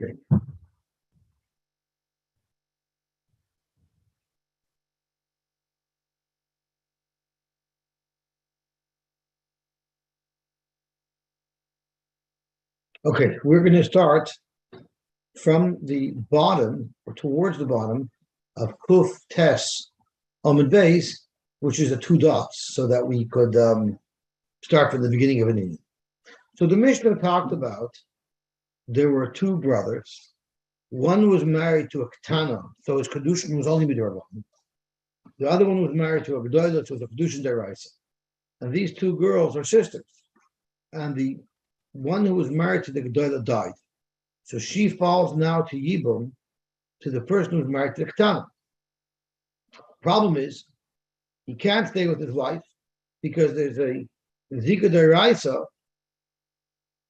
Okay. Okay, we're going to start from the bottom or towards the bottom of Kuf Tes Amud Beis, which is the two dots, so that we could start from the beginning of an Indian. So the Mishnah talked about there were two brothers. One was married to a Ketana, so his Kedushin was only Midrabanan. The other one was married to a Gedolah, so it was a Kedushin Deraisa. And these two girls are sisters. And the one who was married to the Gedolah died. So she falls now to Yibum, to the person who was married to the Ketana. Problem is, he can't stay with his wife because there's a Zika Deraisa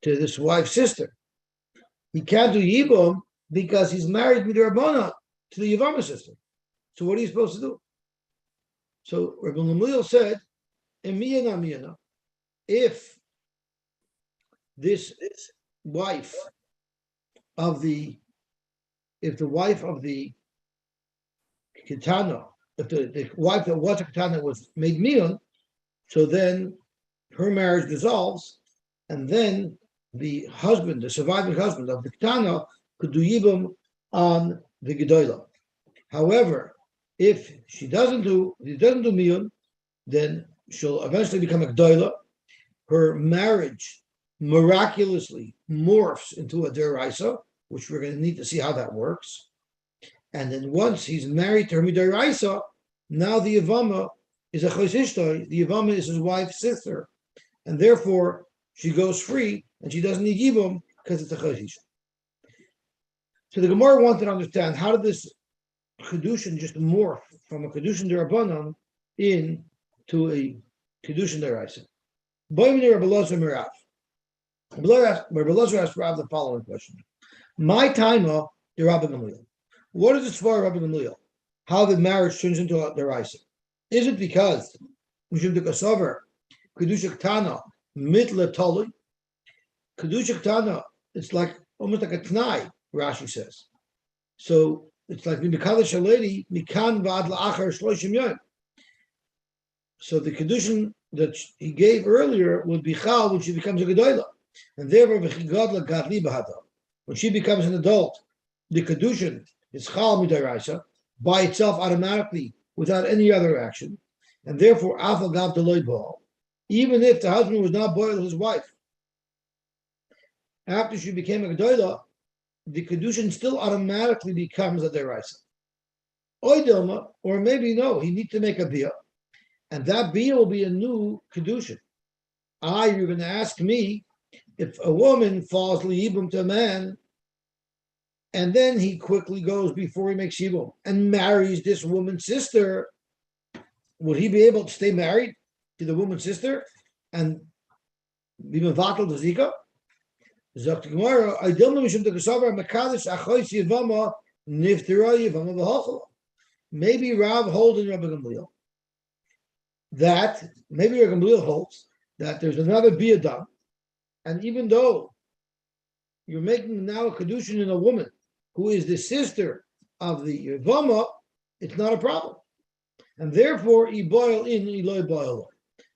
to this wife's sister. He can't do Yibum because he's married Midrabana to the Yevamos sister. So what are you supposed to do? So Rabbi Gamliel said, if this wife of the wife of the Ketana, if the wife that was a Ketana was made Mion, so then her marriage dissolves, and then the husband, the surviving husband of the Ketana, could do Yibum on the Gedolah. However, if he doesn't do Mion, then she'll eventually become a Gedolah. Her marriage miraculously morphs into a Deraisa, which we're going to need to see how that works. And then once he's married to her Deraisa, now the Yevama is a Chosishtoi. The Yevama is his wife's sister. And therefore, she goes free, and she doesn't need Yibum because it's a Chosishtoi. So the Gemara wanted to understand, how did this Kedushin just morph from a Kedushin Derabanan into a Kedushin Deraisa? Boimini Rabbi Elazar Merav. Rabbi Elazar asked Rav the following question. My taima, the Rabbi Gamliel. What is it for Rabbi Gamliel? How the marriage turns into a Deraisa? Is it because Mishum de Kasover, Kedusha Ketana, Mitla Toli? Kedusha Ketana, it's like almost like a Tnai, Rashi says. So it's like Mikadash a lady, Mikan Vad La'achar Shloshim Yom. So the Kedushin that he gave earlier would be Chal when she becomes a Gedolah. And therefore, when she becomes an adult, the Kedushin is Chal Midaraisa by itself automatically without any other action. And therefore, Afal Gav Deloy Baal, even if the husband was not boiled his wife. After she became a Gedolah, the Kedushin still automatically becomes a Deraisa. Oidilma, or maybe no, he needs to make a Bia. And that Bia will be a new Kedushin. You're going to ask me, if a woman falls Yibum to a man, and then he quickly goes before he makes Yibum and marries this woman's sister, would he be able to stay married to the woman's sister and be mevatel the Zika? Maybe Rav holds in Rabbi Gamliel that maybe Rabbi Gamliel holds that there's another Bia done, and even though you're making now a Kedushin in a woman who is the sister of the Yevama, it's not a problem. And therefore, he boil in, Eloi boil.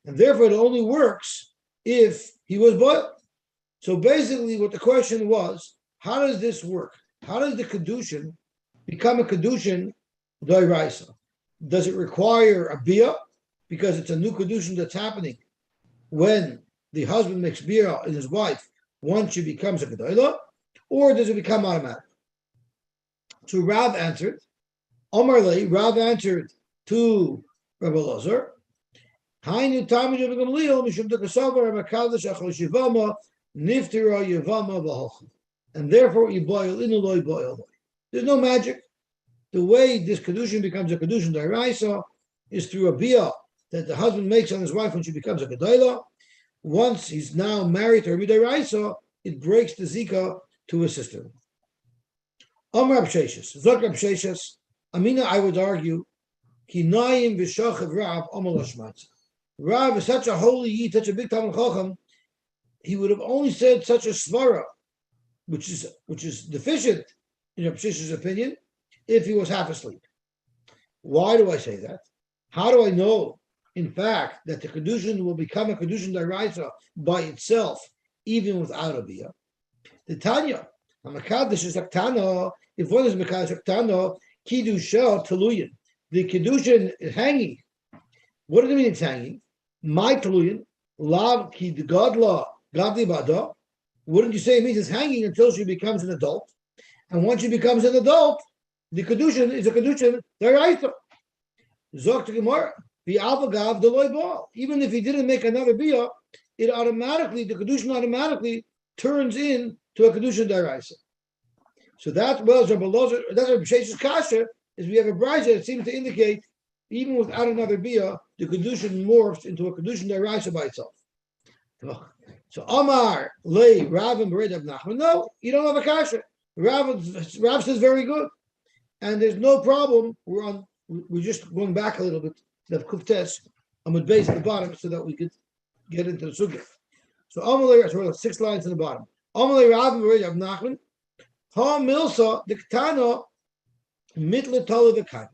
And therefore, it only works if he was boiled. So basically, what the question was, how does this work? How does the Kedushin become a Kedushin Doiraisa? Does it require a Bia? Because it's a new Kedushin that's happening when the husband makes Bia in his wife once she becomes a Gedolah, or does it become automatic? So Rav answered, Omarle, Rav answered to Rabbi Elazar, Hainu Tamid Rabbi Gamliel, Mishum Dekasavar, Makadash Achol Shivama, Niftira Yevama V'Hochel. And therefore, you boil in Eloi boil. There's no magic. The way this Kedushin becomes a Kedushin Daraisa is through a Bia that the husband makes on his wife when she becomes a Gedolah. Once he's now married to her Midaraisa, it breaks the Zika to his sister. Amar Absheshis, Zok Absheshis, Amina, I would argue, Kinayim v'shachav Rav Amal Hashmatz. Rav is such a holy Yid, such a big Talmid Chacham, he would have only said such a svara which is deficient in Rav Shish's opinion, if he was half asleep. Why do I say that? How do I know, in fact, that the kedushin will become a kedushin d'oraisa by itself, even without a bia? The Tanya, Hamakadosh is aktana. If one is mekadosh aktana, kidusha teluyin. The kedushin is hanging. What does it mean? It's hanging. My teluyin lav ki gadla gadli bada. Wouldn't you say it means it's hanging until she becomes an adult? And once she becomes an adult, the kedushin is a kedushin d'oraisa. Zok to Gemara, the avagav deloy ball. Even if he didn't make another bia, the kedushin automatically turns in to a kedushin d'oraisa. So that that's Rabbi Shesh's kasha, is we have a brayza that seems to indicate even without another bia, the kedushin morphs into a kedushin d'oraisa by itself. So Amar lay Rav and Bered of Nachman. No, you don't have a kasha. Rav says very good, and there's no problem. We're just going back a little bit to the Kuftes. I'm with base at the bottom so that we could get into the sugya. So Amalei, so 6 lines in the bottom. Amalei Rav and Bered of Nachman. Ha milsa the ketana mitle tali v'kain.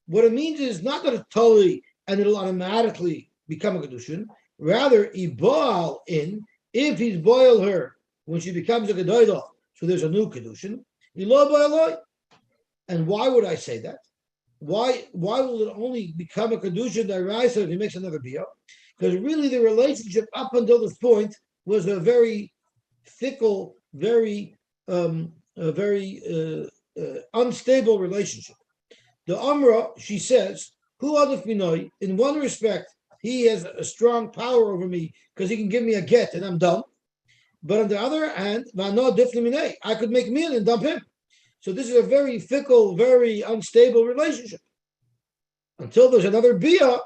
What it means is not that it's tali and it'll automatically become a kedushin. Rather, ibal in if he's boil her when she becomes a gedolah, so there's a new kedushin. Ilo boiloi. And why would I say that? Why will it only become a kedushin d'oraisa if he makes another bia? Because really the relationship up until this point was a very fickle, very unstable relationship. The Amra, she says, "Who adif minoi?" In one respect, he has a strong power over me because he can give me a get and I'm done. But on the other hand, v'ano difli minei, I could make me and dump him. So this is a very fickle, very unstable relationship. Until there's another bia,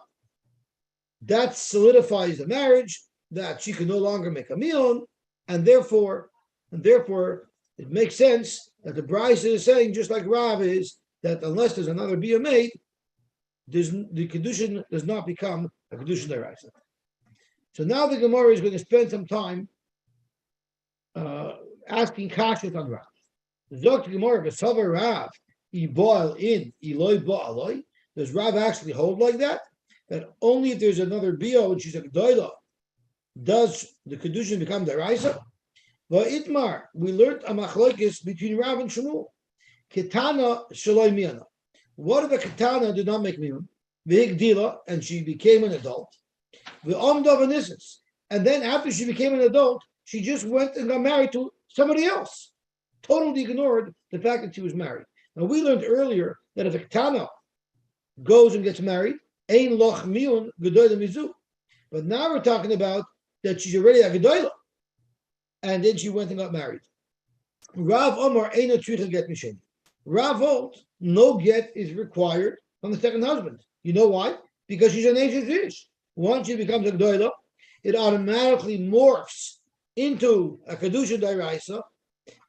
that solidifies the marriage, that she can no longer make a mion, and therefore, it makes sense that the Bryce is saying, just like Rav is, that unless there's another bia made, the kedushin does not become a kedushin d'oraisa. So now the Gemara is going to spend some time asking kashut on Rav. Zok Gemara v'savar Rav iboil in iloi ba'aloi. Does Rav actually hold like that? That only if there's another bia which is a gedolah does the kedushin become d'oraisa? Va'itmar, we learned a machlokes between Rav and Shmuel. Ketana shaloi miana. What if a ketana did not make miyun? V'higdila, and she became an adult. V'omda v'nisis, and then after she became an adult, she just went and got married to somebody else. Totally ignored the fact that she was married. Now we learned earlier that if a ketana goes and gets married, ein loch miyun gedolah mizu. But now we're talking about that she's already a gedolah, and then she went and got married. Rav Omar ein tzricha get misheni. Rav holds no get is required from the second husband. You know why? Because she's an Eish. Once she becomes a gedolah, it automatically morphs into a kedushin d'oraisa,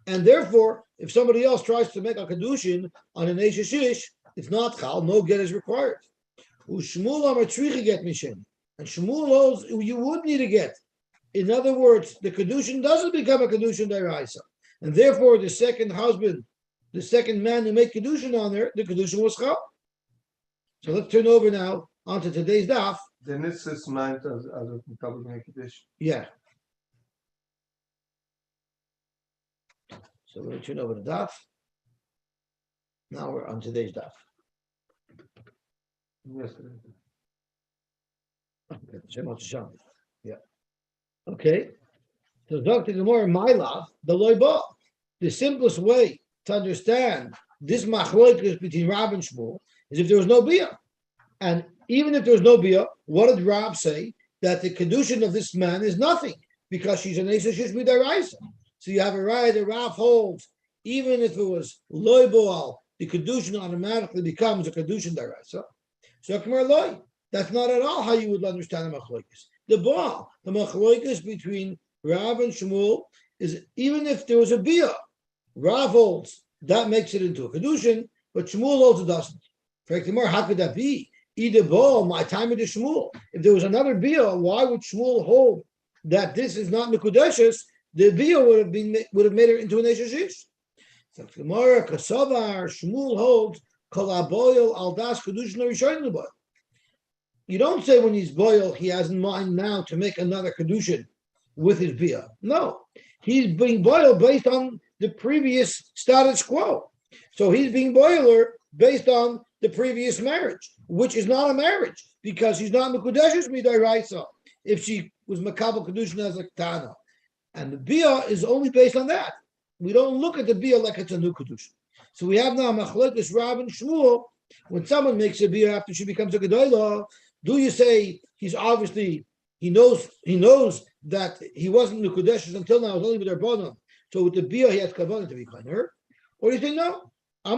and therefore, if somebody else tries to make a kedushin on an Eish, it's not chal. No get is required. U'shmuel amar tzricha get misheni, and Shmuel holds you would need a get. In other words, the kedushin doesn't become a kedushin d'oraisa, and therefore the second husband, the second man who made kedushin on her, the kedushin was chal. So let's turn over now onto today's daf. The Nissus meant as a double kedushin. Yeah. So we're going to turn over the daf. Now we're on today's daf. Yes. Yeah. Okay. So Dr. Gemara, my love, the loiba. The simplest way to understand this machlokes between Rav and Shmuel is if there was no bia. And even if there's no bia, what did Rav say? That the kedushin of this man is nothing because she's an Eish Shishmi d'oraisa. So you have a right that Rav holds, even if it was loy boal, the kedushin automatically becomes a kedushin d'oraisa. So Kamar loy, that's not at all how you would understand the machlokes. The machlokes between Rav and Shmuel is even if there was a bia, Rav holds that makes it into a kedushin, but Shmuel holds it doesn't. For Kamar, how could that be? Either ball, my time of the Shmuel. If there was another bia, why would Shmuel hold that this is not mekudeshes? the bia would have made her into an eshes. So Gemara Kasavar Shmuel holds Kolaboyel Aldas Kedushin Rishonim Boil. You don't say when he's boil, he has in mind now to make another kedushin with his bia. No, he's being boiled based on the previous status quo. So he's being boiler based on the previous marriage, which is not a marriage because she's not mekudeshes midayraisa. If she was makabel kedushin as a ketana, and the bia is only based on that. We don't look at the bia like it's a new kedushin. So we have now machlokes Rav and Shmuel. When someone makes a bia after she becomes a gedolah, do you say he's obviously he knows that he wasn't mekudeshes until now, it was only with their bonum. So with the bia he has kavanah to be her, or do you say no? I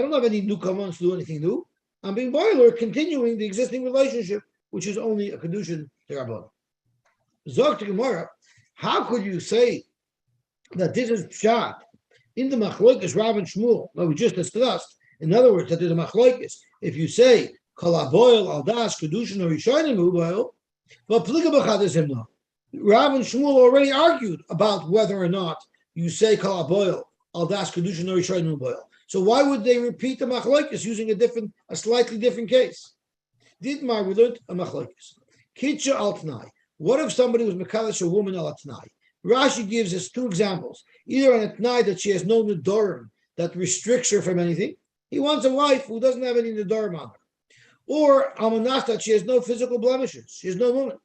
don't have any new kavanas to do anything new. I'm being boiler, continuing the existing relationship, which is only a kedushin derabbanan. Zok to Gemara, how could you say that this is pshat in the machlokes Rav and Shmuel? Well, we just discussed. In other words, that there's a machlokes. If you say kalaboil aldas kedushin or rishonim uboil, but pliga b'chad himna. Rav and Shmuel already argued about whether or not you say kalaboil aldas kedushin or rishonim uboil. So why would they repeat the machlokes using a slightly different case? Didmar, we learned a machlokes. Kitcha al tnai. What if somebody was mekadosh a woman al tnai? Rashi gives us two examples. Either on a tnai that she has no nedarim that restricts her from anything. He wants a wife who doesn't have any nedarim on her. Or almanas that she has no physical blemishes. She has no woman.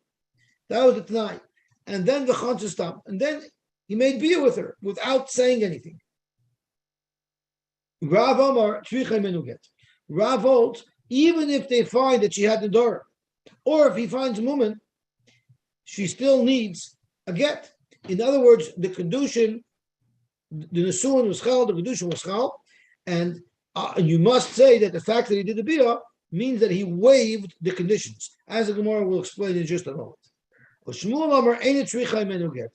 That was the tnai. And then the chansistam. And then he made bia with her without saying anything. Rav Omar, Rav holds, even if they find that she had the door, or if he finds a woman, she still needs a get. In other words, the kedushin, the nesuin was chal, the kedushin was chal, and you must say that the fact that he did the bia means that he waived the conditions, as the Gemara will explain in just a moment. Shmuel Omar ain't a get.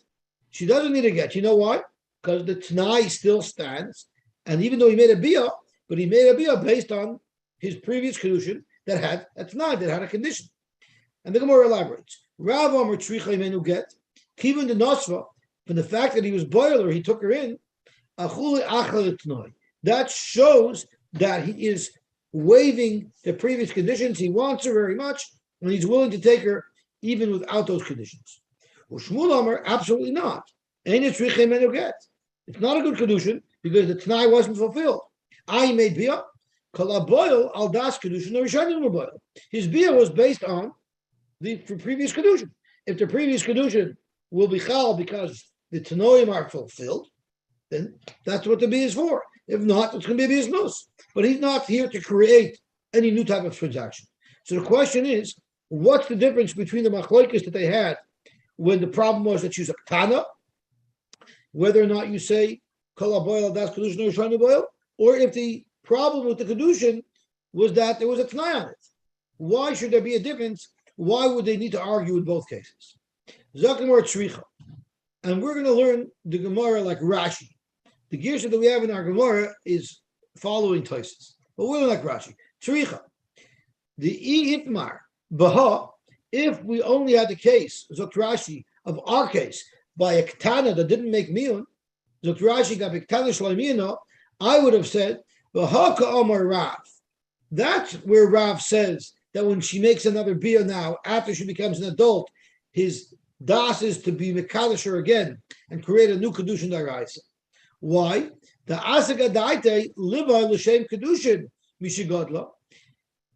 She doesn't need a get. You know why? Because the t'nai still stands. And even though he made a bia, but he made a bia based on his previous kedushin that had a t'nai, that had a condition. And the Gemara elaborates. Rav Amar Tzricha Imenu Get, Kivin the Nosva, from the fact that he was boiler, he took her in, that shows that he is waiving the previous conditions. He wants her very much, and he's willing to take her even without those conditions. Shmuel Amar, absolutely not. It's not a good kedushin, because the t'nai wasn't fulfilled. I made bia, kalaboil al das kedushin or rishonim boil. His bia was based on the previous kedushin. If the previous kedushin will be chal because the tanoim are fulfilled, then that's what the bia is for. If not, it's going to be a bias. But he's not here to create any new type of transaction. So the question is, what's the difference between the machlokes that they had when the problem was that she was a ketana, whether or not you say kalaboil das kedushin or rishonim boil, or if the problem with the kedushin was that there was a t'nai on it? Why should there be a difference? Why would they need to argue in both cases? Zakamor tzricha, and we're going to learn the Gemara like Rashi. The girsha that we have in our Gemara is following Tosis, but we're like Rashi. Tzricha, the itmar baha. If we only had the case Zok Rashi of our case by a ketana that didn't make miyun, Zok Rashi got ketana shleimina, I would have said baha ka'amar Rav. That's where Rav says that when she makes another bia now, after she becomes an adult, his das is to be mekadosher again and create a new kedushin daraisa. Why? The asaka daite liva l'shem kedushin mishigadla.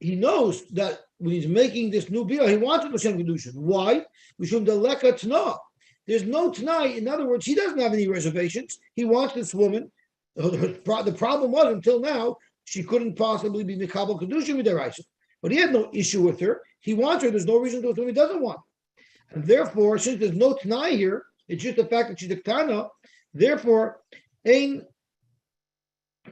He knows that when he's making this new bia, he wants it l'shem kedushin. Why? Mishum deleka t'na. There's no t'nai. In other words, he doesn't have any reservations. He wants this woman. The problem was until now she couldn't possibly be mekabel kedushin with daraisa. But he had no issue with her. He wants her. There's no reason to assume he doesn't want her. And therefore, since there's no t'nai here, it's just the fact that she's a ketana. Therefore, ein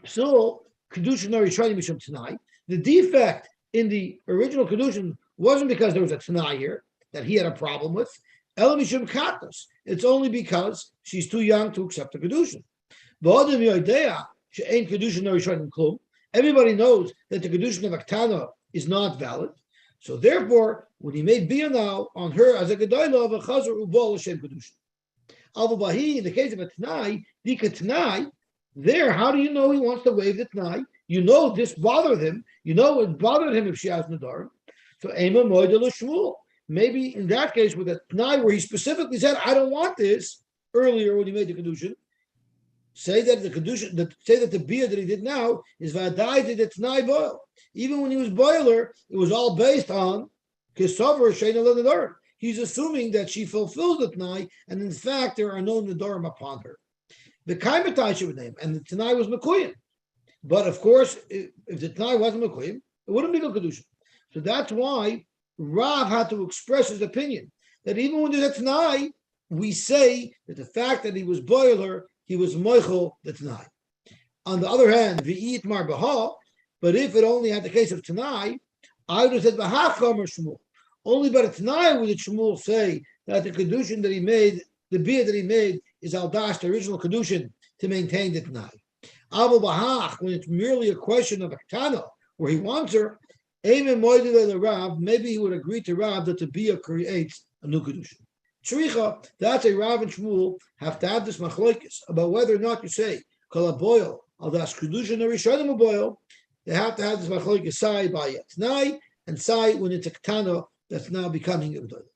psul kedushin nor yisraelim mishum t'nai. The defect in the original kedushin wasn't because there was a t'nai here that he had a problem with. Ela mishum katnos. It's only because she's too young to accept the kedushin. V'odem yoidea she'ein kedushin nor yisraelim klum. Everybody knows that the kedushin of a ketana is not valid. So therefore, when he made bia now on her as a gedolah of a chazar ubal l'shem kedushin, Bahi, in the case of a Tanai, Dika Tanai, there, how do you know he wants to waive the Tanai? You know this bothered him. You know it bothered him if she has Nadarim. So Ema Moidel Shmuel. Maybe in that case with a Tanai where he specifically said, I don't want this earlier when he made the Kedushin, say that the Kedushin, say that the beer that he did now is Vadai did the Tanai boil. Even when he was boiler, it was all based on Kisover Shayna Nadarim. He's assuming that she fulfills the Tanai, and in fact, there are no Nadarim upon her. The Kaimatai should name, and the Tanai was Mekuyim. But of course, if the Tanai wasn't Mekuyim, it wouldn't be no Kedusha. So that's why Rav had to express his opinion that even when there's a Tanai, we say that the fact that he was boiler, he was Moichel the Tanai. On the other hand, V'it Mar Baha, but if it only had the case of Tanai, I would have said Bahacham or Shmuel. Only by the Tanai would Shmuel say that the Kedushin that he made, the beer that he made, is Aldash, the original Kedushin, to maintain the Tanai. Abu Bahach, when it's merely a question of a Ketana, where he wants her, maybe he would agree to Rav that the beer creates a new Kedushin. Shricha, that's a Rav and Shmuel have to have this machlokes about whether or not you say Kol HaBoil, Aldash Kedushin or Rishonim HaBoil. They have to have this machlokes sai by a Tanai and sai when it's a Ketana that's now becoming a Gdolah.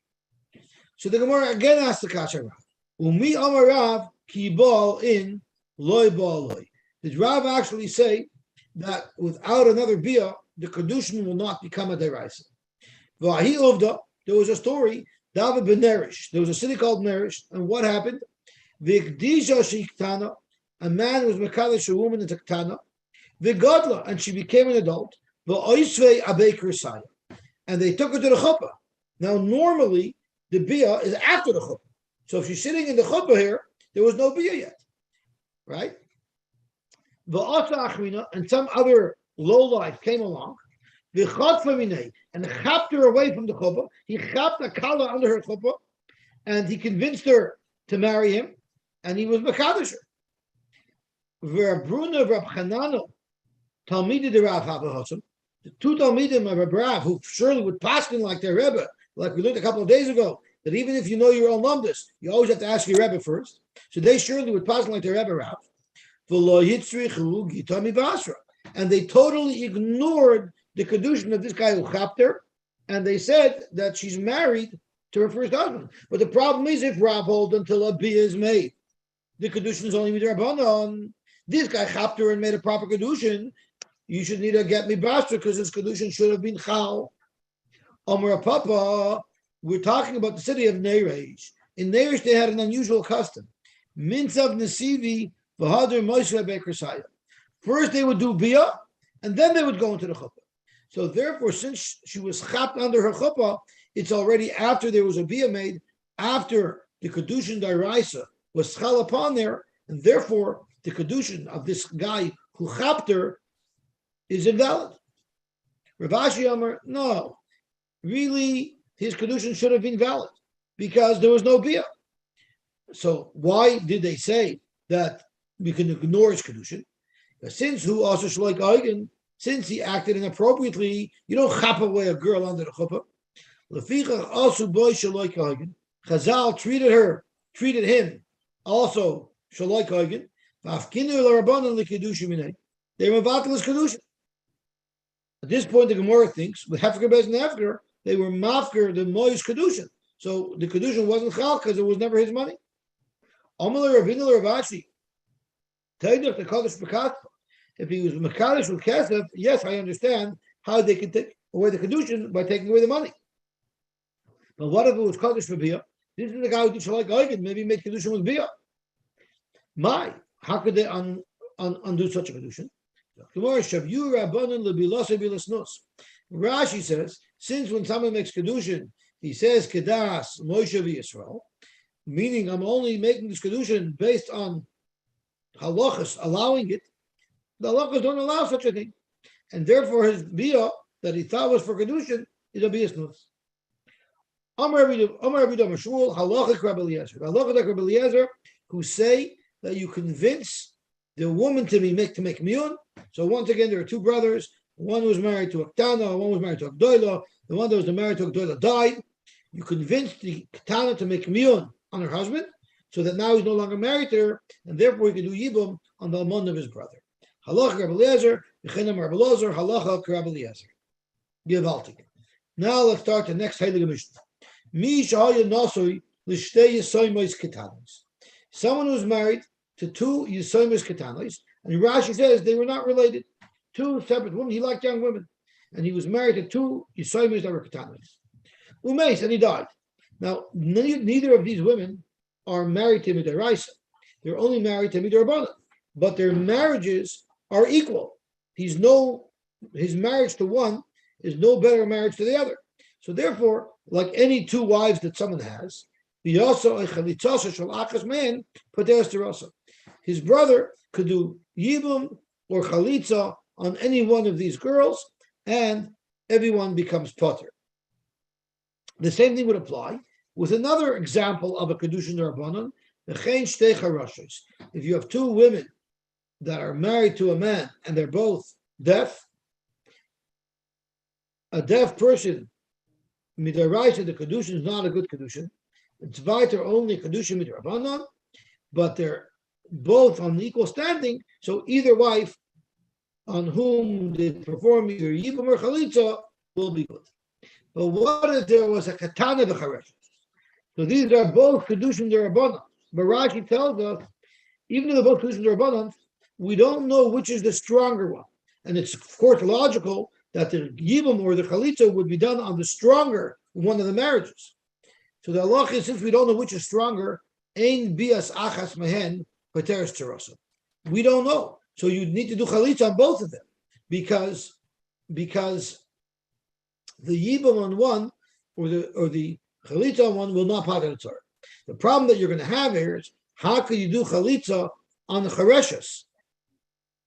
So the Gemara again asks the Kasha Rav. Umi Amar Rav ki bal in loy bal loy. Did Rav actually say that without another bia, the Kedushin will not become a deraisa? V'ahi uvda, there was a story, David ben Nerish. There was a city called Nerish, and what happened? V'ikdisha shiktana, a man was mekadosh a woman in Taktana, v'gadla, and she became an adult, v'oisvei abeker saya, and they took her to the chuppah. Now normally, the bia is after the chuppah. So if she's sitting in the chuppah here, there was no bia yet, right? And some other lowlife came along, and chapped her away from the chuppah. He chapped a kala under her chuppah, and he convinced her to marry him, and he was mekadosh her. Verbruna Rab Chanano, Talmidei de Rav Habahosim, the two Talmidim of Rab Rav, who surely would paskin like their Rebbe, like we learned a couple of days ago, that even if you know your own lumdus, you always have to ask your Rebbe first. So they surely would paskin like their Rebbe Rav. And they totally ignored the Kedushin of this guy who chapped her, and they said that she's married to her first husband. But the problem is, if Rav holds until a bia is made, the Kedushin is only midrabanan. This guy chapped her and made a proper Kedushin. You should need to get me bastard because this Kedushin should have been chal. Omer Papa, we're talking about the city of Neresh. In Neresh, they had an unusual custom. Minsav Nesivi. First they would do bia, and then they would go into the chuppah. So therefore, since she was chapped under her chuppah, it's already after there was a bia made, after the kedushin daraisa was chal upon there, and therefore the kedushin of this guy who chapped her is invalid. Rav Ashi Amar, no, really his kedushin should have been valid because there was no bia. So why did they say that we can ignore his kedushin? Since who also shloik eigen, since he acted inappropriately, you don't chop away a girl under the chuppah. Lefichach also boy shloik eigen. Chazal treated him also shloik eigen. V'afkinu l'rabbanan l'kedushin minay. They were vatal his kedushin. At this point, the Gemara thinks with hefker bez and hefker, they were mafker the moish kedushin. So the kedushin wasn't chal because it was never his money. Amalei Ravina Ravashi. If he was mekadosh with kesef, yes, I understand how they can take away the kedushin by taking away the money. But what if it was kadosh for bia? This is the guy who did shalai goyim. Maybe make kedushin with bia. How could they undo such a kedushin? Rashi says, since when someone makes kedushin, he says kedas Moshe v'Yisrael, meaning I'm only making this kedushin based on halachas allowing it. The halachas don't allow such a thing, and therefore his bia that he thought was for kedushin is a bias nus. Amar Abidam Shmuel halachic Rabbi Eliezer, halachic like Rabbi Eliezer, who say that you convince the woman to make miyun. So once again, there are two brothers. One was married to a Ketana, one was married to a Gdoila. The one that was married to a Gdoila died. You convinced the Ketana to make miyun on her husband. so that now he's no longer married to her, and therefore he can do Yibum on the Almon of his brother. Halacha Rabbi Eliezer, B'chinam Rabbi Eliezer, Halacha Rabbi Eliezer. Givaltik. Now let's start the next Heilige Mishnah. Mi shahaya nasoi l'shtei yisoymois ketanos. Someone who's married to two yisoymois ketanos, and Rashi says they were not related. Two separate women. He liked young women, and he was married to two yisoymois that were ketanos. Umeis, and he died. Now, neither of these women are married to Midaraisa. They're only married to Midarabana, but their marriages are equal. His marriage to one is no better marriage to the other. So therefore, like any two wives that someone has, his brother could do Yibum or Chalitza on any one of these girls, and everyone becomes potter. The same thing would apply with another example of a Kedushin Rabbanon, if you have two women that are married to a man and they're both deaf, a deaf person, midaraisa, the Kedushin is not a good Kedushin. It's weiter only Kedushin midrabanan, but they're both on equal standing, so either wife on whom they perform either Yibum or Chalitza will be good. But what if there was a katana v'chareshes? So these are both Kedushin Derabanan. But Rashi tells us, even though they're both Kedushin Derabanan, we don't know which is the stronger one. And it's, of course, logical that the Yibum or the Chalitza would be done on the stronger one of the marriages. So the halacha is, since we don't know which is stronger, ein bias achas mehen pateres terasa. We don't know. So you need to do Chalitza on both of them, because the Yibum on one or the Chalitza on one will not pater tzar. The problem that you're going to have here is, how can you do Chalitza on the Chareshes?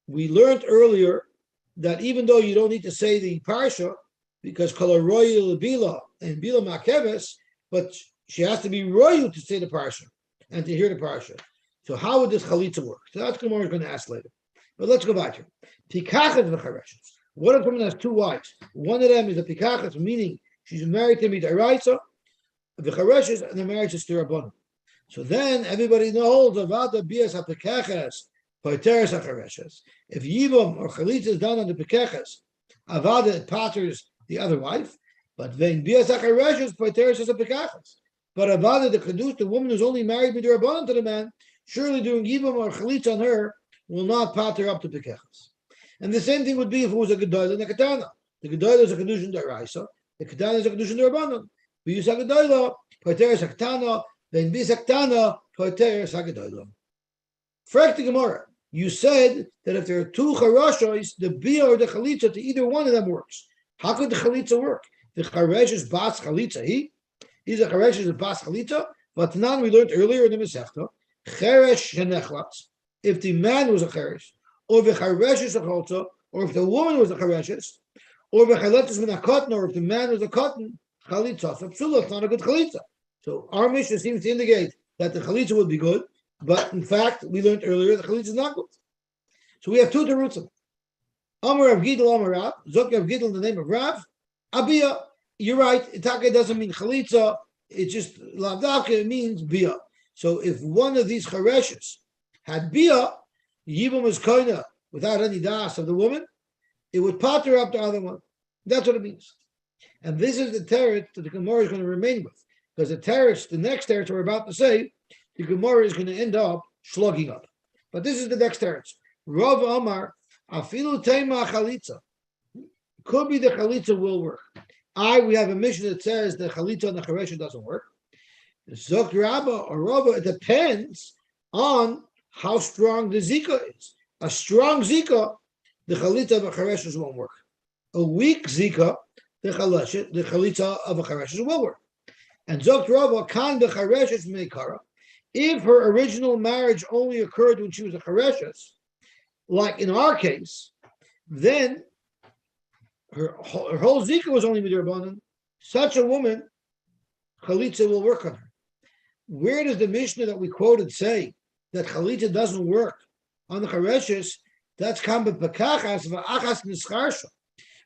We learned earlier that even though you don't need to say the parsha, because kol royal bila and bila makeves, but she has to be royal to say the parsha and to hear the parsha. So how would this Chalitza work? So that's what Gemara is going to ask later. But let's go back here. Pikachet v'chareshes. What if someone has two wives? One of them is a pikachet, meaning she's married to midaraisa, v'chareshes, and the marriage is to Rabbanan. So then everybody knows avada bias hapikaches, pateres hachareshes. If Yibum or Chalitza is done on the pikaches, avada patters the other wife, but then bias hachareshes, pateres is a pikaches. But avada the kedus, the woman who's only married with Rabbanan to the man, surely doing Yibum or Chalitza on her will not patter up to pikaches. And the same thing would be if it was a Gedolah and a Katana. The Gedolah is a Kedushin Daraisa, the Katana is a Kedushin Darabanan. We use a Gedolah, Pateres a Katana, then bis a Katana, Pateres a Gedolah. Frek the Gemara, you said that if there are two Charashos, the Bia or the Chalitza to either one of them works. How could the Chalitza work? The Charesh is Bas Chalitza. He's a Charesh is a Bas Chalitza, but now we learned earlier in the Masechta, Cheresh Shenechlatz, if the man was a Cheresh, or if is a chotza, or if the woman was a chareshes, or if a cotton, or if the man was a cotton, chalitza. So psula, it's not a good chalitza. So our mission seems to indicate that the chalitza would be good, but in fact, we learned earlier the chalitza is not good. So we have two terutzim. Amar Rav Gidel, Amar Rav, Zok Rav Gidel in the name of Rav, Abia. You're right. Itake doesn't mean chalitza. It's just lavdavke. It means bia. So if one of these chareshes had bia, Yibum is koina without any das of the woman, it would patter up the other one. That's what it means. And this is the teretz that the Gemara is going to remain with. Because the next teretz we're about to say, the Gemara is going to end up slugging up. But this is the next teretz. Rav Amar, afilu teima chalitza. Could be the chalitza will work. We have a mission that says the chalitza and the charesha doesn't work. Zok Rabba or Rabba, it depends on how strong the Zika is. A strong Zika, the Chalitza of a Chareshes won't work. A weak Zika, the Chalitza of a Chareshes will work. And Zok Rava kan the Chareshes meikara. If her original marriage only occurred when she was a Chareshes, like in our case, then her whole Zika was only midrabanan. Such a woman, Chalitza will work on her. Where does the Mishnah that we quoted say that Chalitza doesn't work on the Chareshes? That's Kamba Pekachas V'achas Nischarsha.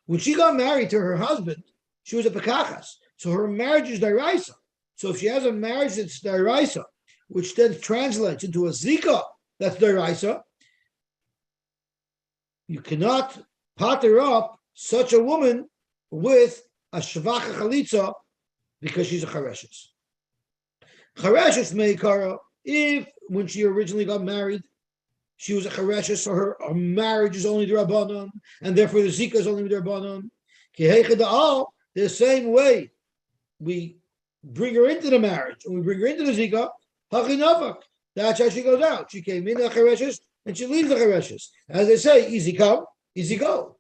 When she got married to her husband, she was a Pekachas. So her marriage is Daraisa. So if she has a marriage that's Daraisa, which then translates into a Zika, that's deraisa, you cannot pater up such a woman with a shvacha chalitza because she's a chareshes. Chareshes meikara, if when she originally got married, she was a chareshes, so her marriage is only the rabbanon, and therefore the zika is only the rabbanon. The same way we bring her into the marriage and we bring her into the zika, hachinavak. That's how she goes out. She came in the chareshes and she leaves the chareshes. As they say, easy come, easy go.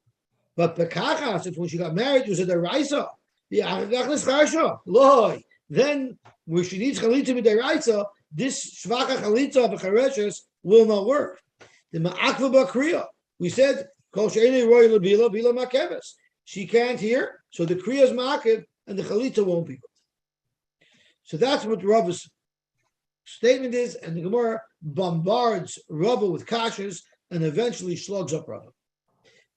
But Pekachas, if when she got married, it was a deraisa. Then, where she needs chalitza with deraisa, this shvacha chalitza of a chareshes will not work. The ma'akva b'kriya. We said, kol she'enei roy lebila, bila makeves. She can't hear, so the kriya is ma'akev, and the chalitza won't be good. So that's what Rava's statement is, and the Gemara bombards Rava with kashas, and eventually slugs up Rava.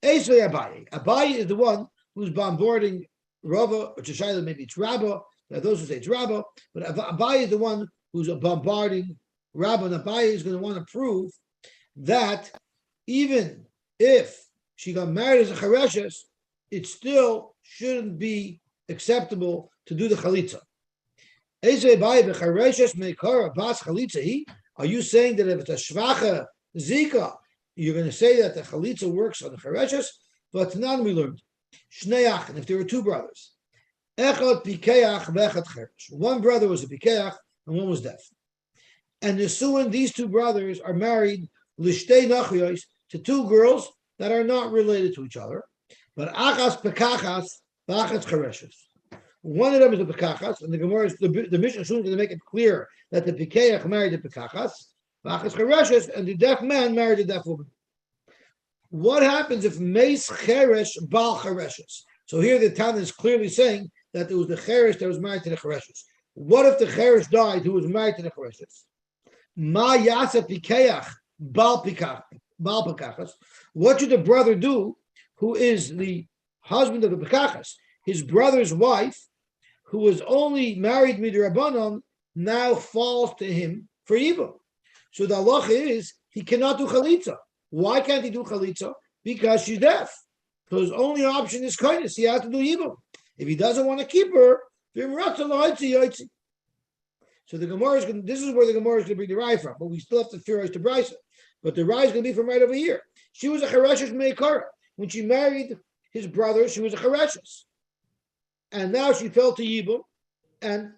Esvei Abaye. Abaye is the one who's bombarding Rava, or Teshayla, maybe it's Rabbah. There are those who say it's Rabbah, but Abaye is the one who's bombarding Rabbah, and Abaye is going to want to prove that even if she got married as a chareshes, it still shouldn't be acceptable to do the chalitza. Are you saying that if it's a shvacha zika, you're going to say that the chalitza works on the chareshes? But none we learned. Shnei and if there were two brothers, echad pikeach vechad cheresh. One brother was a pikeach and one was deaf. And Nesuin, these two brothers are married lishtei nachrios to two girls that are not related to each other, but achas pekachas vachas chereshes. One of them is a pekachas, and the Gemara is the Mishnah soon going to make it clear that the pikeach married the pekachas, vachas chereshes, and the deaf man married the deaf woman. What happens if meis cheresh bal chereshes? So here the Tana is clearly saying that it was the cheresh that was married to the chereshes. What if the cheresh died who was married to the chereshes? Ma yasa pikeach bal pekachas. What should the brother do who is the husband of the pekachas? His brother's wife, who was only married midrabanan, now falls to him for evil. So the halacha is he cannot do chalitza. Why can't he do chalitza? Because she's deaf. So his only option is kindness. He has to do evil. If he doesn't want to keep her, so the Gemara is going. This is where the Gemara is going to bring the Rai from. But we still have to theorize to Brisa. But the Rai is going to be from right over here. She was a chereshes meikara. When she married his brother, she was a chereshes. And now she fell to Yibum, and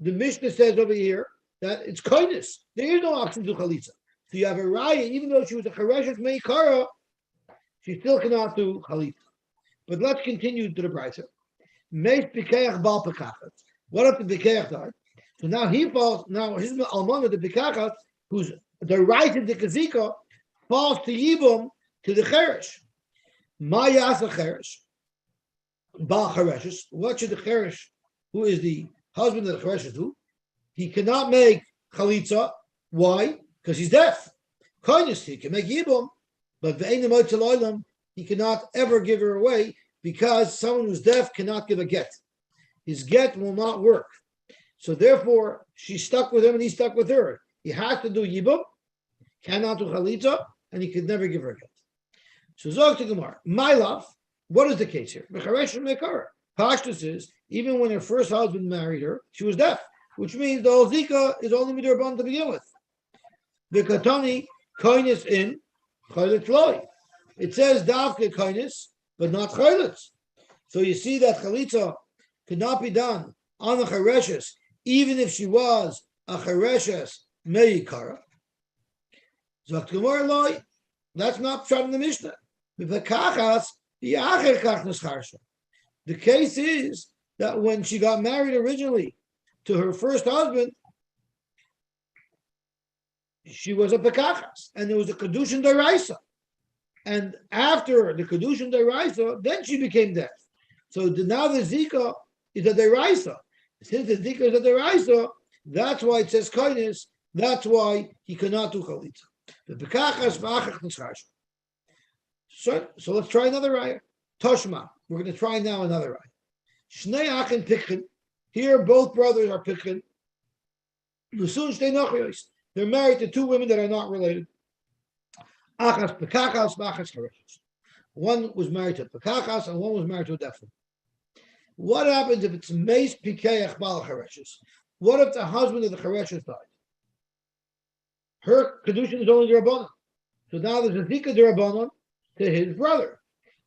the Mishnah says over here that it's kindness. There is no option to do chalitza. So you have a raya, even though she was a chareshes meikara, she still cannot do chalitza. But let's continue to the brayta. Meis pikeach bal pekachas. What if the pikeach died? So now he falls. Now his almana, the pekachas, who's the right in the kazika, falls to Yibum to the cheresh. Ma yasa cheresh. Bal chereshes. What should the cheresh, who is the husband of the chereshes, do? He cannot make chalitza. Why? Because he's deaf. Kindness, he can make yibum, but he cannot ever give her away because someone who's deaf cannot give a get. His get will not work. So therefore, she's stuck with him and he's stuck with her. He has to do yibum, cannot do chalitza, and he could never give her a get. So Zog to Gemara, my love. What is the case here? Pashtus is, even when her first husband married her, she was deaf, which means the whole Zika is only midrabanan to begin with. The Katani, kindness in Chalitz loy. It says Davke kindness, but not Chalitz. So you see that Chalitza could not be done on the Chereshes, even if she was a Chereshes Meikara. Zakt Gemara loy. That's not from the Mishnah. The case is that when she got married originally to her first husband, she was a pekachas, and there was a kedushin deraisa. And after the kedushin deraisa, then she became deaf. So now the zika is a deraisa. Since the zika is a deraisa, that's why it says kindness. That's why he cannot do chalitza. The pekachas v'achach nischarsha. So let's try another raya. Toshma. We're going to try now another raya. Shnei achin pikhin. Here both brothers are pikhin. They're married to two women that are not related. Achas Pekachas, Achas Chareshes. One was married to Pekachas and one was married to a deaf woman. What happens if it's Meis Pikeach Bal Chareshes? What if the husband of the Chareshes died? Her Kedushin is only the Rabbanon. So now there's a Zika de Rabbanon to his brother.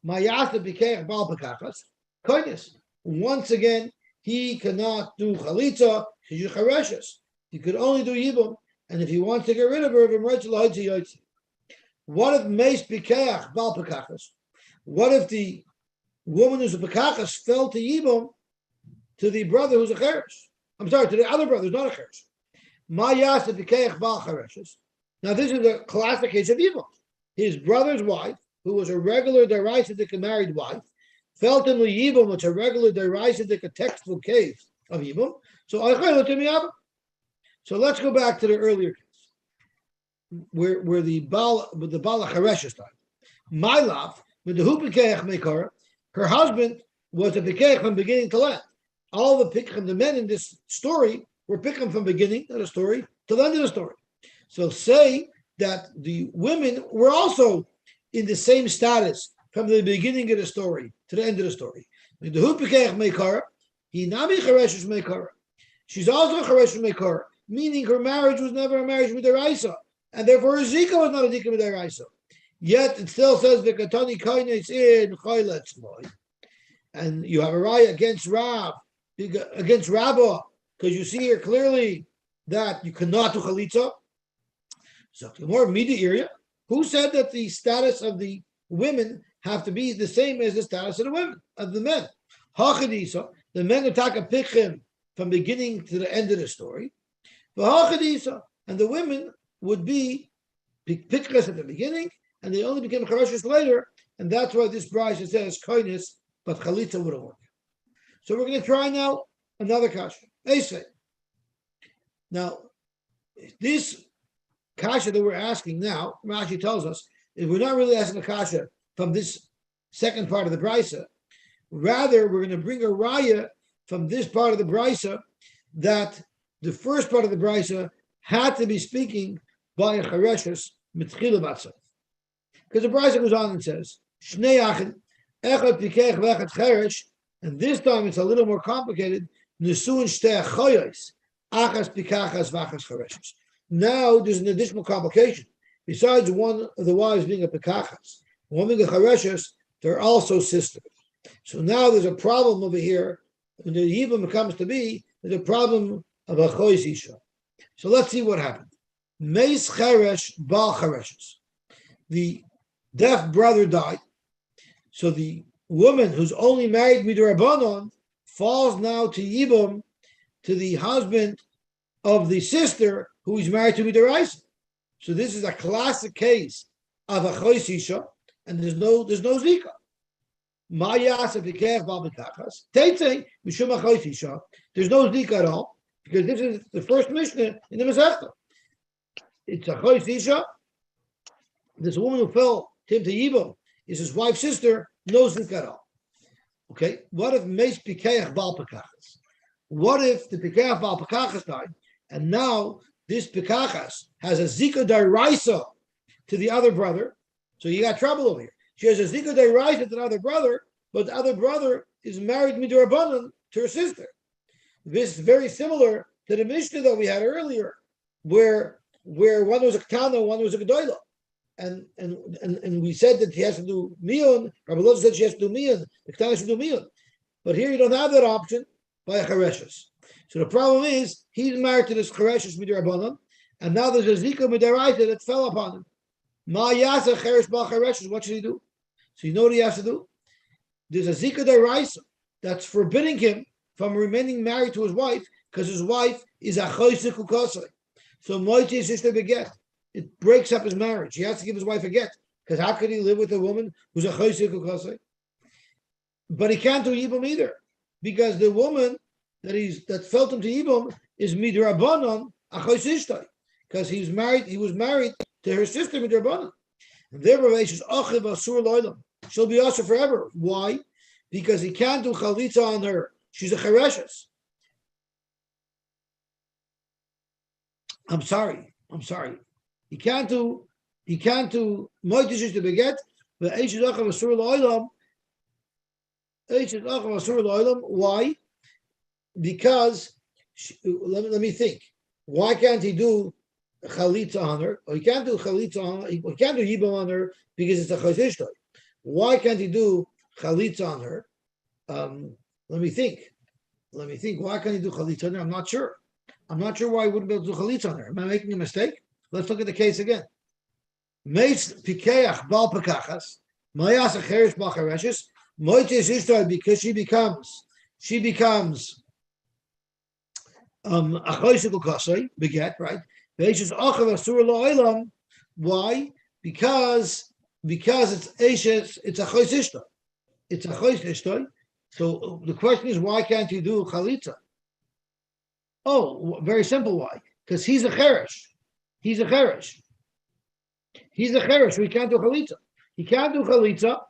Mayasa Pikeach Bal Pekachas. Koines. Once again, he cannot do Chalitza, she's a Chareshes. He could only do Yibum, and if he wants to get rid of her, what if Meis Pikeach Bal Pekachas? What if the woman who's a Pekachas fell to Yibum to the brother who's a Cheresh? I'm sorry, to the other brother who's not a Cheresh. Mayasa Pikeach Bal Chereshes. Now this is a classic case of Yibum. His brother's wife, who was a regular Deraisidic married wife, fell to Yibum, which is a regular Deraisidic, a textbook case of Yibum. So let's go back to the earlier case. Where the Bala Chareshes died. My love, with the Hupikeach Mekara, her husband was a Pikeach from beginning to end. All the Pikchim, the men in this story, were Pikchim from beginning of the story to the end of the story. So say that the women were also in the same status from the beginning of the story to the end of the story. With the Hupikeach Mekara, he Nami Chareshes Mekara. She's also Chareshes Mekara, meaning her marriage was never a marriage with Deraisa. And therefore, Zika was not a Zika Midaraisa. Yet it still says the Katani Kainets in Chayletzmoy. And you have a raya against Rabbah, because you see here clearly that you cannot do Chalitza. So the more immediate area, who said that the status of the women have to be the same as the status of the women, of the men? Hachadisa, the men attack a Pichim from beginning to the end of the story. Hachadisa, and the women would be Pitchas at the beginning, and they only became Charashis later, and that's why this Brisa says Koinis, but Chalitza wouldn't work. So we're going to try now another kasha. Esei. Now, this kasha that we're asking now, Rashi tells us, is we're not really asking a kasha from this second part of the Brisa. Rather, we're going to bring a raya from this part of the Brisa that the first part of the Brisa had to be speaking by a Chareshes mitchila batzah. Because the Brisa goes on and says, Shnei achin, echad pikech v'echad cheresh, and this time it's a little more complicated, nesuin shtei achoyos, achas pikachas v'achas chereshes. Now there's an additional complication. Besides one of the wives being a pikachas, one being a chereshes, they're also sisters. So now there's a problem over here. When the Yibam comes to be, there's a problem of a chois isha. So let's see what happened. Meis cheresh bal chereshes. The deaf brother died. So the woman who's only married midrabanon falls now to Yibam, to the husband of the sister who is married to midaraisa. So this is a classic case of a chois isha, and there's no Zika. There's no Zika at all, because this is the first Mishnah in the Masechta. It's a chois isha. This woman who fell to him to Yibam is his wife's sister, no Zika at all. Okay, what if Meis Pikeach Bal Pekachas? What if the Pikeach Bal Pekachas died, and now this Pekachas has a Zika Daraisa to the other brother? So you got trouble over here. She has a Zika Daraisa to the other brother, but the other brother is married midrabanan to her sister. This is very similar to the Mishnah that we had earlier, where one was a Ketana, one was a Gedolah. And we said that he has to do miyun. Rabbi Loza said she has to do miyun. The Ketana should do miyun. But here you don't have that option by a Chareshes. So the problem is, he's married to this Chareshes midrabanan, and now there's a Zika midaraita that fell upon him. Ma yasa cheresh ba Chareshes, what should he do? So you know what he has to do? There's a Zika deraisa that's forbidding him from remaining married to his wife, because his wife is a choisik ukosai. So moiti sister beget. It breaks up his marriage. He has to give his wife a get, because how could he live with a woman who's a choisik ukosai? But he can't do Yibam either, because the woman that felt him to Yibam is midrabanan a choisishtai, because he was married to her sister midrabanan. Their relations achiv asur loylam. She'll be usher forever. Why? Because he can't do chalitza on her. She's a chereshes. I'm sorry. He can't do moitish is to beget, but Eishes Achav Asur La'olam. Eishes Achav Asur La'olam. Why? Because let me think. Why can't he do Chalitza on her? Or he can't do Chalitza on her. He can't do Yibam on her because it's a Chosishtoy. Why can't he do Chalitza on her? Let me think. Why can't he do Chalitza on her? I'm not sure why he wouldn't be able to do Chalitza on her. Am I making a mistake? Let's look at the case again. Meis Pikeach Bal Pekachas, Mayas Acherish Bachareshes, Moites Ishtoy, because she becomes a choisikul kasei beget, right? Beishes achav asur la'olam. Why? Because it's eishes, it's a choisishta. It's a choisishta. So the question is, why can't you do chalitza? Oh, very simple. Why? Because he's a cheresh. So he can't do chalitza. He can't do chalitza,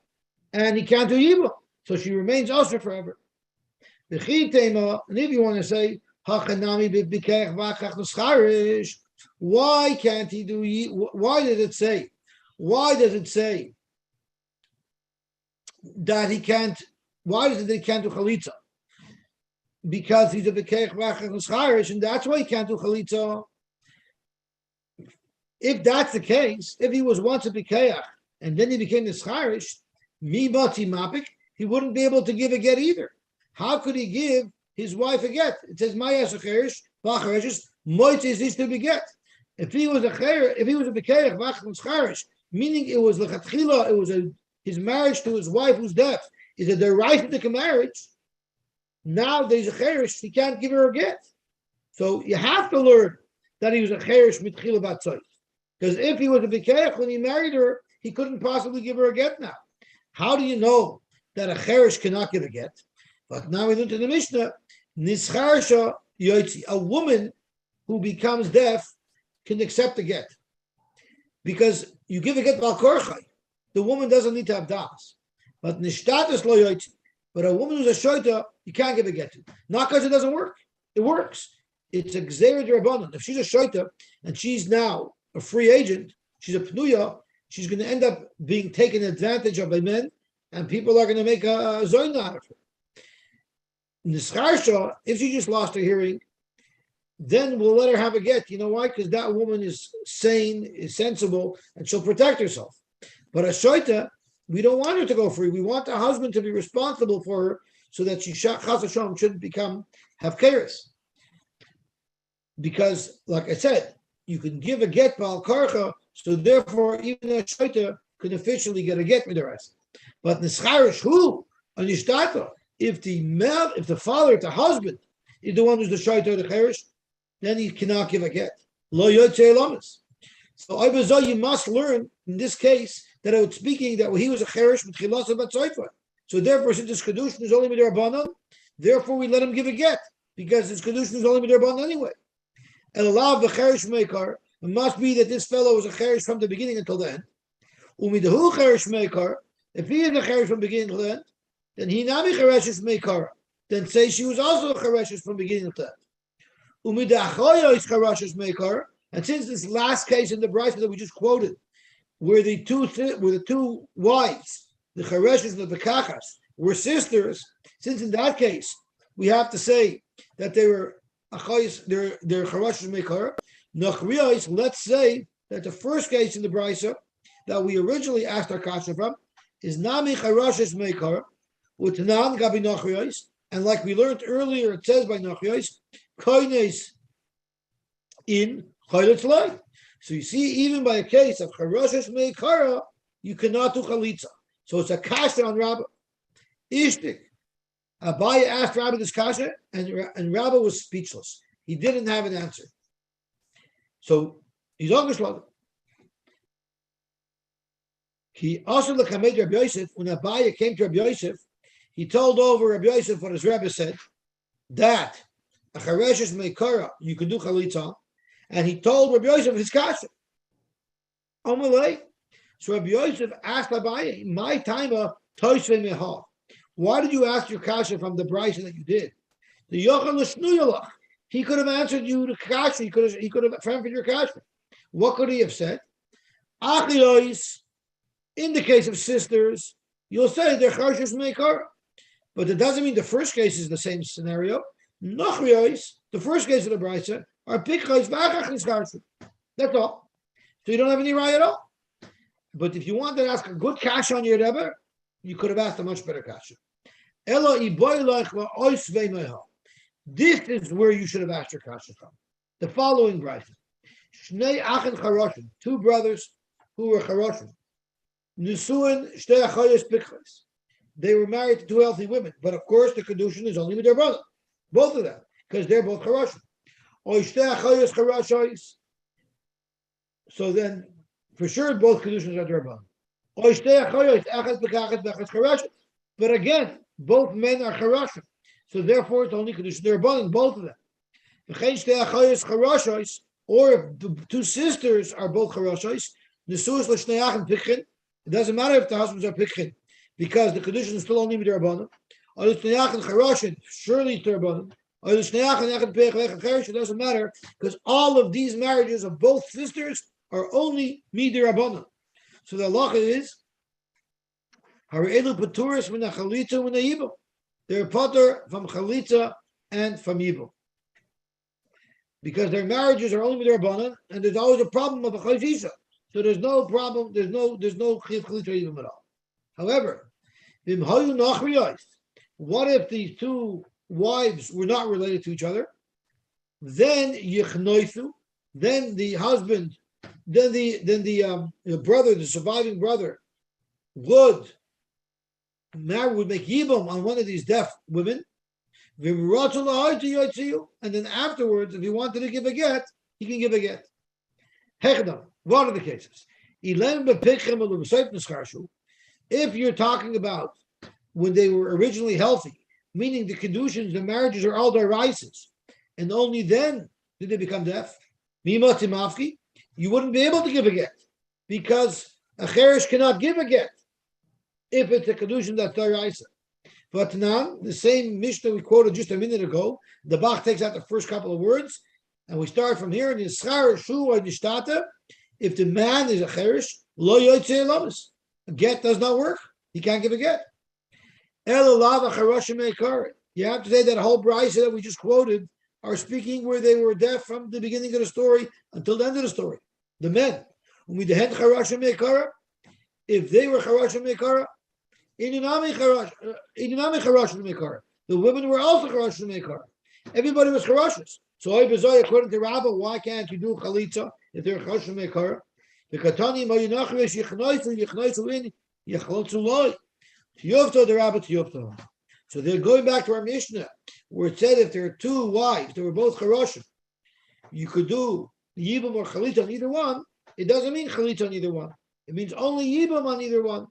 and he can't do yibum. So she remains usher forever. And if you want to say, why can't he do? Why does it say that he can't? Why does it that he can't do chalitza? Because he's a b'keich v'achach l'scharish, and that's why he can't do chalitza. If that's the case, if he was once a b'keich and then he became the scharish, mi bati mapik, he wouldn't be able to give a get either. How could he give his wife a get? It says Mayas Acherish, Bachareshes, Moitzes is to be get. If he was a Bekeich, Vachon Scharish, meaning it was Lechatchila, it was his marriage to his wife who's deaf, is a derivative marriage. Now there's a Cherish, he can't give her a get. So you have to learn that he was a Cherish Mitchila Batzoy. Because if he was a Bekeich when he married her, he couldn't possibly give her a get now. How do you know that a Cherish cannot give a get? But now we look at the Mishnah, Nischarsha Yosy, a woman who becomes deaf can accept a get. Because you give a get bal korchai, the woman doesn't need to have das. But Nishtatus lo Yosy, but a woman who's a shoita, you can't give a get to. Not because it doesn't work. It works. It's a gzeira d'Rabbanan. If she's a shoita and she's now a free agent, she's a pnuya, she's going to end up being taken advantage of by men, and people are going to make a zoina out of her. Nischarsha, if she just lost her hearing, then we'll let her have a get. You know why? Because that woman is sane, is sensible, and she'll protect herself. But a shoita, we don't want her to go free. We want the husband to be responsible for her so that she chas v'shalom shouldn't become havkeres. Because, like I said, you can give a get bal karcha, so therefore even a shoita could officially get a get with the rest. But nischarish who? A nishtata. If the father, the husband, is the one who's the shaita or the cherish, then he cannot give a get. Lo yotzei lamas. So Ibazah, you must learn in this case that I was speaking that he was a cherish with chilasa batzoifa. So therefore, since his kedushin is only midrabanan, therefore we let him give a get because his kedushin is only midrabanan anyway. And alav the cherish meikar. It must be that this fellow was a cherish from the beginning until the end. Umidahu cherish meikar. If he is a cherish from the beginning to the end, then he nami chereshes meikara. Then say she was also a chereshes from beginning to end. Umidachoya is chereshes meikara. And since this last case in the Brisa that we just quoted, where the two wives, the chereshes and the bekachas, were sisters, since in that case we have to say that they were achayis, they're chereshes meikara. Nachriyos, let's say that the first case in the Brisa that we originally asked our kasha from is nami chereshes meikara. And like we learned earlier, it says by Nachrios, koines in chalitza. So you see, even by a case of charoshes meikara, you cannot do chalitza. So it's a kasha on Rabbah. Ishtik. Abaye asked Rabbah this kasha, and Rabbah was speechless. He didn't have an answer. So he's ongeschlagen. He also looked at Rabbi Yosef when Abaye came to Rabbi Yosef. He told over Rabbi Yosef what his Rebbe said, that a chareshes meikara, you can do chalitza, and he told Rabbi Yosef his kasha. Amalei. So Rabbi Yosef asked Abaye, my timer, toisve meha. Why did you ask your kasha from the brisa that you did? The yochel l'shnuyalach. he could have answered you the kasha. He could have answered your kasha. What could he have said? Achiois, in the case of sisters, you'll say they're charshus meikar, but it doesn't mean the first case is the same scenario. Nachriois, the first case of the brisa, are pikchos v'achachis charshus. That's all. So you don't have any raya at all. But if you wanted to ask a good kasha on your Rebbe, you could have asked a much better kasha. This is where you should have asked your kasha from. The following brisa: Shnei achin charoshim, two brothers who were charoshim. Nisuin shtei achayos pikchos. They were married to two healthy women, but of course the kedushin is only with their brother, both of them, because they're both charoshim. Or shtei achayos charoshois. So then, for sure, both kedushin are derban. Or shtei achayos echad bekachet bechad charoshin. But again, both men are charashim, so therefore it's only kedushin derban, both of them. Or if the two sisters are both charashos, it doesn't matter if the husbands are pikhin, because the kedushin is still only derban. Or the surely it's derban. Or it doesn't matter, because all of these marriages of both sisters are only midirabbanan. So the halacha is they're patur from chalitza and from yibum, because their marriages are only with their banan, and there's always a problem of a chalitza. So there's no problem. There's no chalitza yibum at all. However, what if these two wives were not related to each other? Then yichnoisu. Then the husband, then the brother, the surviving brother, would make yibum on one of these deaf women, and then afterwards, if he wanted to give a get, he can give a get. What are the cases? If you're talking about when they were originally healthy, meaning the conditions, the marriages are all deraises, and only then did they become deaf, you wouldn't be able to give a get, because a cherish cannot give a get if it's a kedushin that's daraisa. But now, the same Mishnah we quoted just a minute ago, the Bach takes out the first couple of words, and we start from here. In Yischar Shu or Nishtata, if the man is a cherish, lo yotzei lamas. A get does not work. He can't give a get. You have to say that whole brisa that we just quoted are speaking where they were deaf from the beginning of the story until the end of the story. The men, if they were charashim mekara, the women were also charashim mekara. Everybody was charashis. So according to Rabbah, why can't you do chalitza if they're charashim mekara? The katani mayinachresh yichnaisu in yichlotzu loy. Tiyovto the Rabbah tiyovto. So they're going back to our Mishnah, where it said if there are two wives, they were both charashim, you could do yibum or chalitza on either one. It doesn't mean chalitza on either one. It means only yibum on either one.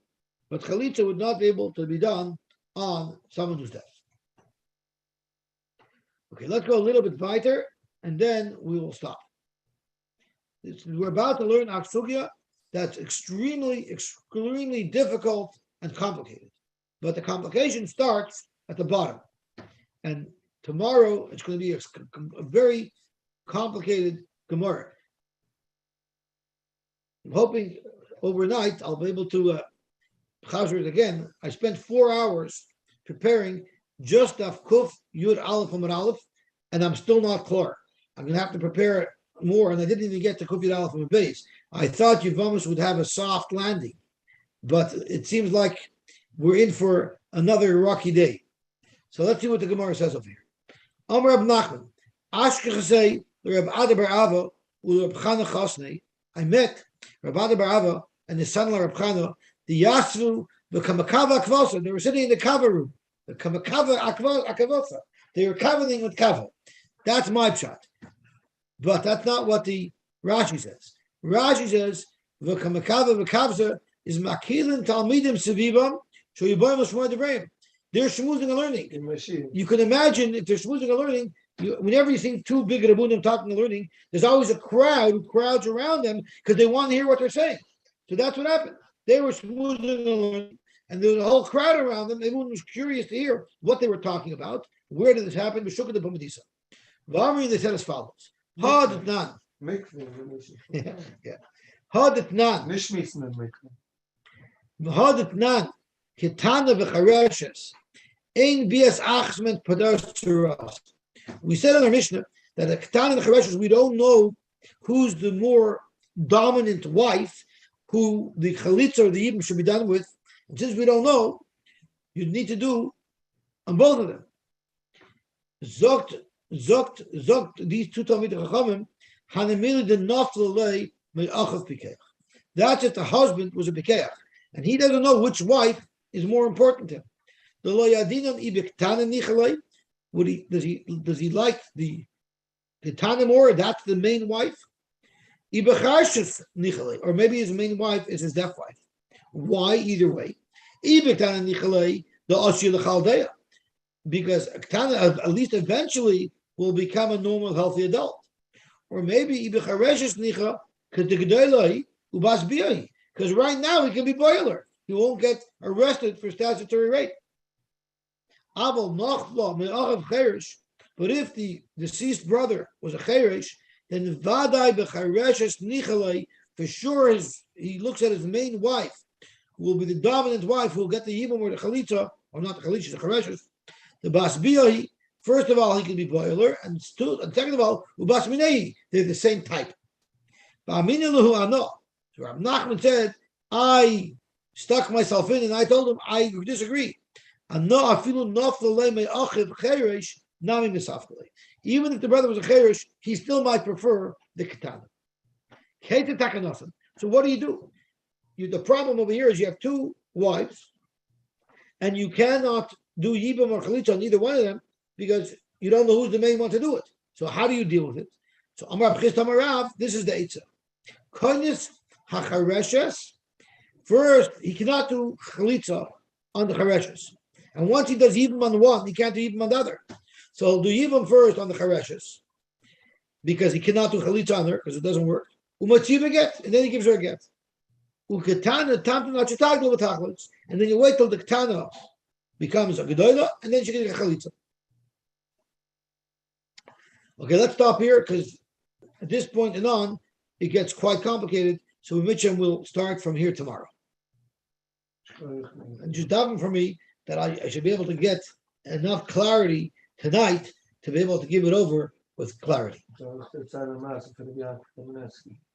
But chalitza would not be able to be done on someone who's deaf. Okay, let's go a little bit weiter, and then we will stop. We're about to learn a sugya that's extremely difficult and complicated. But the complication starts at the bottom. And tomorrow, it's going to be a very complicated Gemara. I'm hoping overnight I'll be able to chazer it again. I spent 4 hours preparing just Daf Kuf Yud Aleph Amud Aleph, and I'm still not clear. I'm going to have to prepare it more, and I didn't even get to Kuf Yud Aleph Amud Beis. I thought Yevamos would have a soft landing, but it seems like we're in for another rocky day. So let's see what the Gemara says over here. Amar Rab Nachman, Ashkechasei, Rab Ada bar Ava, Rab Chana Chasnei. I met Rab Ada bar Ava and his son Rab Chana, the Yasvu, the Kamakava Akvosa. They were sitting in the kava room. The Kamakava Akavosa. They were coveting with kava. That's my pshat. But that's not what the Rashi says. Rashi says, the Kamakava Akavosa is Makilin Talmidim Sevivam, so you buy much more the brain. They're schmoozing and learning. You can imagine if they're schmoozing and learning, whenever you see two big rabbunim talking and learning, there's always a crowd who crowds around them because they want to hear what they're saying. So that's what happened. They were schmoozing and learning, and there was a whole crowd around them. Everyone was curious to hear what they were talking about. Where did this happen? Vamri, they said as follows. Had nan. Mikveh. Yeah. Had nan. Nishmis mit mikveh. Had nan. Kitana v'chareshes. Ein bias achsment padas turas. We said in our Mishnah that the Ketana and the Chareshes, we don't know who's the more dominant wife, who the Chalitza or the Yibam should be done with. And since we don't know, you need to do on both of them. Zogt, these two Talmid Chachamim, Hanemilu de Naflalei me'achav Pikeach. That's if the husband was a Pikeach. And he doesn't know which wife is more important to him. The Lo Yadinam Ibektan Nichalei. Does he like the Ketana more? That's the main wife. Or maybe his main wife is his deaf wife. Why? Either way, the because Ketana at least eventually will become a normal, healthy adult. Or maybe because right now he can be boiler. He won't get arrested for statutory rape. But if the deceased brother was a cheresh, then vadai b'chareshes nichalei, for sure he looks at his main wife, who will be the dominant wife, who will get the yibum or the chalitza, or not the chalitza, the chareshes. The basbiyahi, first of all, he can be boiler, and second of all, ubasminei, they're the same type. Ba'aminilahu ano. So Rav Nachman said, I stuck myself in, and I told him I disagree. Even if the brother was a cheresh, he still might prefer the ketana. So what do? The problem over here is you have two wives, and you cannot do yibam or chalitza on either one of them because you don't know who's the main one to do it. So how do you deal with it? So Amar B'chis Tamarav, this is the eitzah. Konyas hachareshes. First, he cannot do chalitza on the chareshes. And once he does Yibam on the one, he can't do Yibam on the other. So he'll do Yibam first on the Chareshes, because he cannot do Chalitza on her, because it doesn't work. Umatziva get, and then he gives her a get. Uketana, tamtu nachitaglo v'tachlitz. And then you wait till the Ketana becomes a Gedoyla, and then she can get a Chalitza. Okay, let's stop here, because at this point and on, it gets quite complicated. So Mitcham will start from here tomorrow. And just daven for me that I should be able to get enough clarity tonight to be able to give it over with clarity.